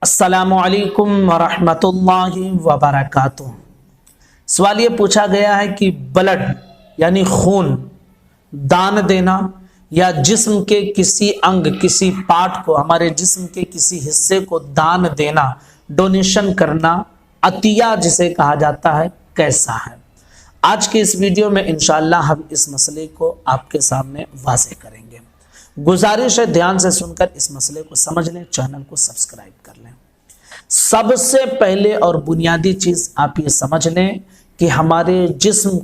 अस्सलामुअलैकुम वरहमतुल्लाहि वबरकातुह। सवाल ये पूछा गया है कि ब्लड यानी खून दान देना या जिस्म के किसी अंग किसी पार्ट को, हमारे जिस्म के किसी हिस्से को दान देना, डोनेशन करना, अतिया जिसे कहा जाता है, कैसा है। आज के इस वीडियो में इंशाअल्लाह हम इस मसले को आपके सामने वाज़ेह करेंगे। गुजारिश है ध्यान से सुनकर इस मसले को समझ लें, चैनल को सब्सक्राइब कर लें। सबसे पहले और बुनियादी चीज आप ये समझ लें कि हमारे जिस्म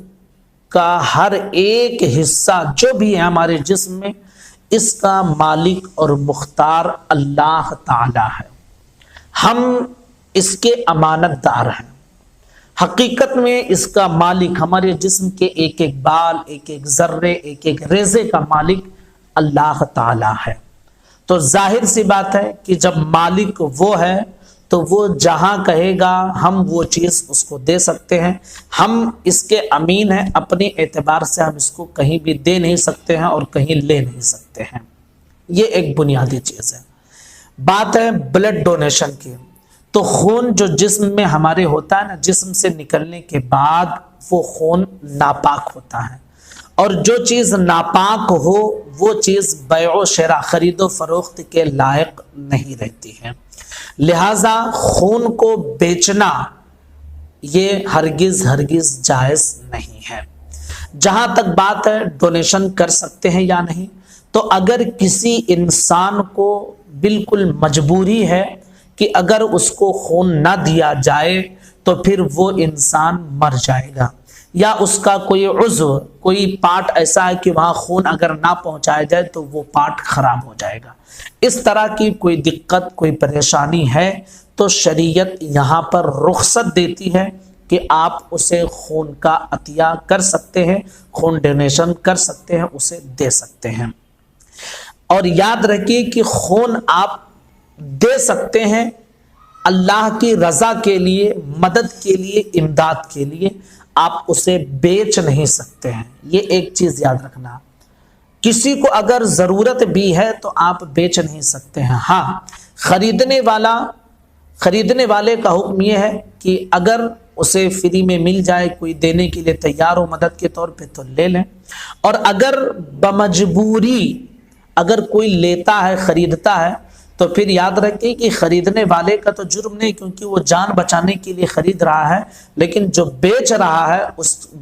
का हर एक हिस्सा जो भी है हमारे जिस्म में, इसका मालिक और मुख्तार अल्लाह ताला है। हम इसके अमानतदार हैं। हकीकत में इसका मालिक, हमारे जिस्म के एक एक बाल, एक एक जर्रे, एक एक रेजे का मालिक अल्लाह ताला है। तो जाहिर सी बात है कि जब मालिक वो है तो वो जहां कहेगा हम वो चीज उसको दे सकते हैं। हम इसके अमीन हैं, अपने एतबार से हम इसको कहीं भी दे नहीं सकते हैं और कहीं ले नहीं सकते हैं। ये एक बुनियादी चीज है। बात है ब्लड डोनेशन की। तो खून जो जिस्म में हमारे होता है ना, जिस्म से निकलने के बाद वो खून नापाक होता है, और जो चीज नापाक हो वो चीज बैओ शेरा, खरीदो फरोख्त के लायक नहीं रहती है। लिहाजा खून को बेचना ये हरगिज हरगिज जायज नहीं है। जहां तक बात है डोनेशन कर सकते हैं या नहीं, तो अगर किसी इंसान को बिल्कुल मजबूरी है कि अगर उसको खून ना दिया जाए तो फिर वो इंसान मर जाएगा, या उसका कोई उज़्व, कोई पार्ट ऐसा है कि वहां खून अगर ना पहुंचाया जाए तो वो पार्ट खराब हो जाएगा, इस तरह की कोई दिक्कत, कोई परेशानी है, तो शरीयत यहाँ पर रुख्सत देती है कि आप उसे खून का अतिया कर सकते हैं, खून डोनेशन कर सकते हैं, उसे दे सकते हैं। और याद रखिए कि खून आप दे सकते हैं अल्लाह की रजा के लिए, मदद के लिए, इमदाद के लिए। आप उसे बेच नहीं सकते हैं, ये एक चीज याद रखना। किसी को अगर जरूरत भी है तो आप बेच नहीं सकते हैं। हाँ, खरीदने वाले का हुक्म यह है कि अगर उसे फ्री में मिल जाए, कोई देने के लिए तैयार हो मदद के तौर पे, तो ले लें। और अगर बमजबूरी अगर कोई लेता है, खरीदता है, तो फिर याद रखें कि खरीदने वाले का तो जुर्म नहीं, क्योंकि वो जान बचाने के लिए खरीद रहा है, लेकिन जो बेच रहा है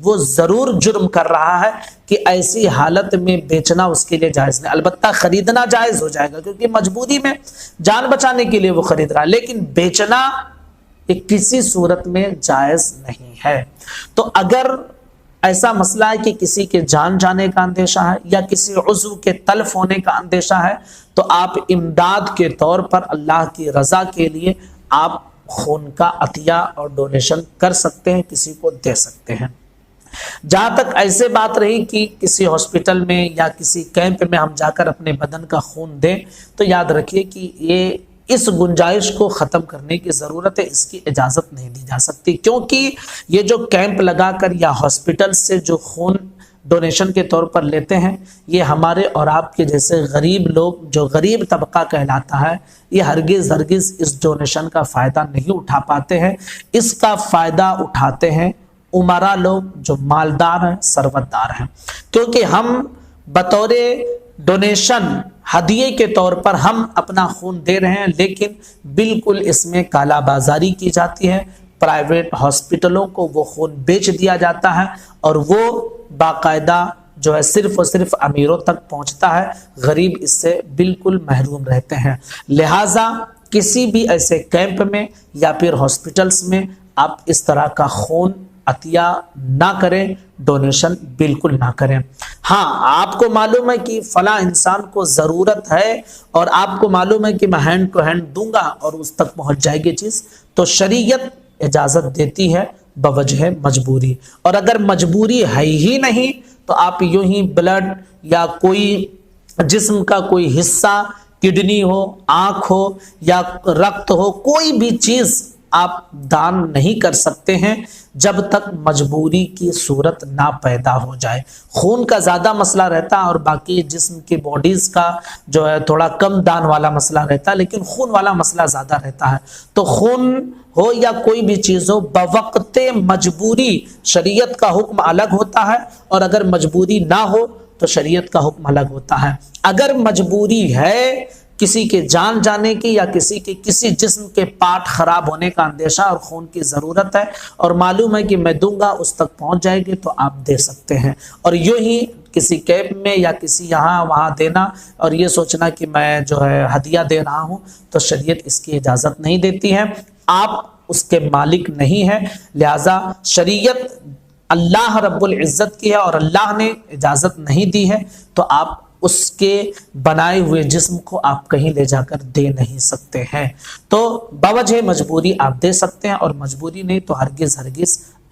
वो जरूर जुर्म कर रहा है कि ऐसी हालत में बेचना उसके लिए जायज नहीं। अलबत्ता खरीदना जायज हो जाएगा क्योंकि मजबूरी में जान बचाने के लिए वो खरीद रहा है, लेकिन बेचना किसी सूरत में जायज नहीं है। तो अगर ऐसा मसला है कि किसी के जान जाने का अंदेशा है या किसी उज़्व के तल्फ होने का अंदेशा है, तो आप इमदाद के तौर पर अल्लाह की रजा के लिए आप खून का अतिया और डोनेशन कर सकते हैं, किसी को दे सकते हैं। जहां तक ऐसे बात रही कि किसी हॉस्पिटल में या किसी कैंप में हम जाकर अपने बदन का खून दें, तो याद रखिए कि ये इस गुंजाइश को ख़त्म करने की ज़रूरत है, इसकी इजाज़त नहीं दी जा सकती, क्योंकि ये जो कैंप लगाकर या हॉस्पिटल से जो खून डोनेशन के तौर पर लेते हैं, ये हमारे और आपके जैसे गरीब लोग, जो गरीब तबका कहलाता है, ये हरगिज़ हरगिज़ इस डोनेशन का फ़ायदा नहीं उठा पाते हैं। इसका फ़ायदा उठाते हैं उमरा लोग, जो मालदार हैं, सरवतदार हैं, क्योंकि हम बतौरे डोनेशन, हदिये के तौर पर हम अपना खून दे रहे हैं, लेकिन बिल्कुल इसमें कालाबाजारी की जाती है। प्राइवेट हॉस्पिटलों को वो खून बेच दिया जाता है और वो बाकायदा जो है सिर्फ और सिर्फ अमीरों तक पहुंचता है, गरीब इससे बिल्कुल महरूम रहते हैं। लिहाजा किसी भी ऐसे कैंप में या फिर हॉस्पिटल्स में आप इस तरह का खून अतिया ना करें, डोनेशन बिल्कुल ना करें। हाँ, आपको मालूम है कि फला इंसान को ज़रूरत है और आपको मालूम है कि मैं हैंड टू हैंड दूंगा और उस तक पहुंच जाएगी चीज़, तो शरीयत इजाज़त देती है बवजह मजबूरी। और अगर मजबूरी है ही नहीं तो आप यूं ही ब्लड या कोई जिस्म का कोई हिस्सा, किडनी हो, आँख हो या रक्त हो, कोई भी चीज़ آپ دان نہیں کر سکتے ہیں جب تک مجبوری کی صورت نہ پیدا ہو جائے۔ خون کا زیادہ مسئلہ رہتا ہے اور باقی جسم کی باڈیز کا جو ہے تھوڑا کم دان والا مسئلہ رہتا ہے، لیکن خون والا مسئلہ زیادہ رہتا ہے۔ تو خون ہو یا کوئی بھی چیز ہو، بوقت مجبوری شریعت کا حکم الگ ہوتا ہے، اور اگر مجبوری نہ ہو تو شریعت کا حکم الگ ہوتا ہے۔ اگر مجبوری ہے کسی کے جان جانے کی یا کسی کے کسی جسم کے پارٹ خراب ہونے کا اندیشہ اور خون کی ضرورت ہے اور معلوم ہے کہ میں دوں گا اس تک پہنچ جائے گی، تو آپ دے سکتے ہیں۔ اور یوں ہی کسی کیمپ میں یا کسی یہاں وہاں دینا اور یہ سوچنا کہ میں جو ہے ہدیہ دے رہا ہوں، تو شریعت اس کی اجازت نہیں دیتی ہے۔ آپ اس کے مالک نہیں ہیں، لہذا شریعت اللہ رب العزت کی ہے اور اللہ نے اجازت نہیں دی ہے، تو آپ اس کے بنائے ہوئے جسم کو آپ کہیں لے جا کر دے نہیں سکتے ہیں۔ تو بوجہ مجبوری آپ دے سکتے ہیں، اور مجبوری نہیں تو ہرگز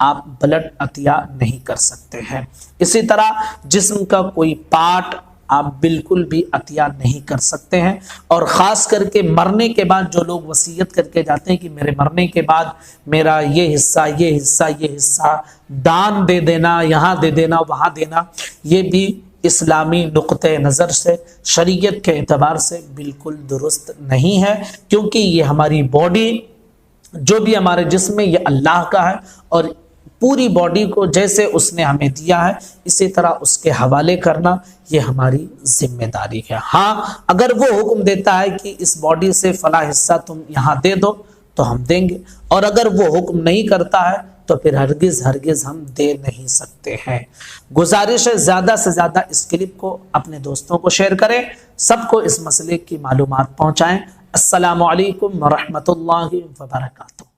آپ بلڈ عطیہ نہیں کر سکتے ہیں۔ اسی طرح جسم کا کوئی پارٹ آپ بالکل بھی عطیہ نہیں کر سکتے ہیں، اور خاص کر کے مرنے کے بعد جو لوگ وصیت کر کے جاتے ہیں کہ میرے مرنے کے بعد میرا یہ حصہ یہ حصہ یہ حصہ دان دے دینا، یہاں دے دینا وہاں دینا، یہ بھی اسلامی نقطہ نظر سے شریعت کے اعتبار سے بالکل درست نہیں ہے، کیونکہ یہ ہماری باڈی جو بھی ہمارے جسم میں یہ اللہ کا ہے، اور پوری باڈی کو جیسے اس نے ہمیں دیا ہے اسی طرح اس کے حوالے کرنا یہ ہماری ذمہ داری ہے۔ ہاں اگر وہ حکم دیتا ہے کہ اس باڈی سے فلاں حصہ تم یہاں دے دو تو ہم دیں گے، اور اگر وہ حکم نہیں کرتا ہے تو پھر ہرگز ہم دے نہیں سکتے ہیں۔ گزارش ہے زیادہ سے زیادہ اس کلپ کو اپنے دوستوں کو شیئر کریں، سب کو اس مسئلے کی معلومات پہنچائیں۔ السلام علیکم ورحمۃ اللہ وبرکاتہ۔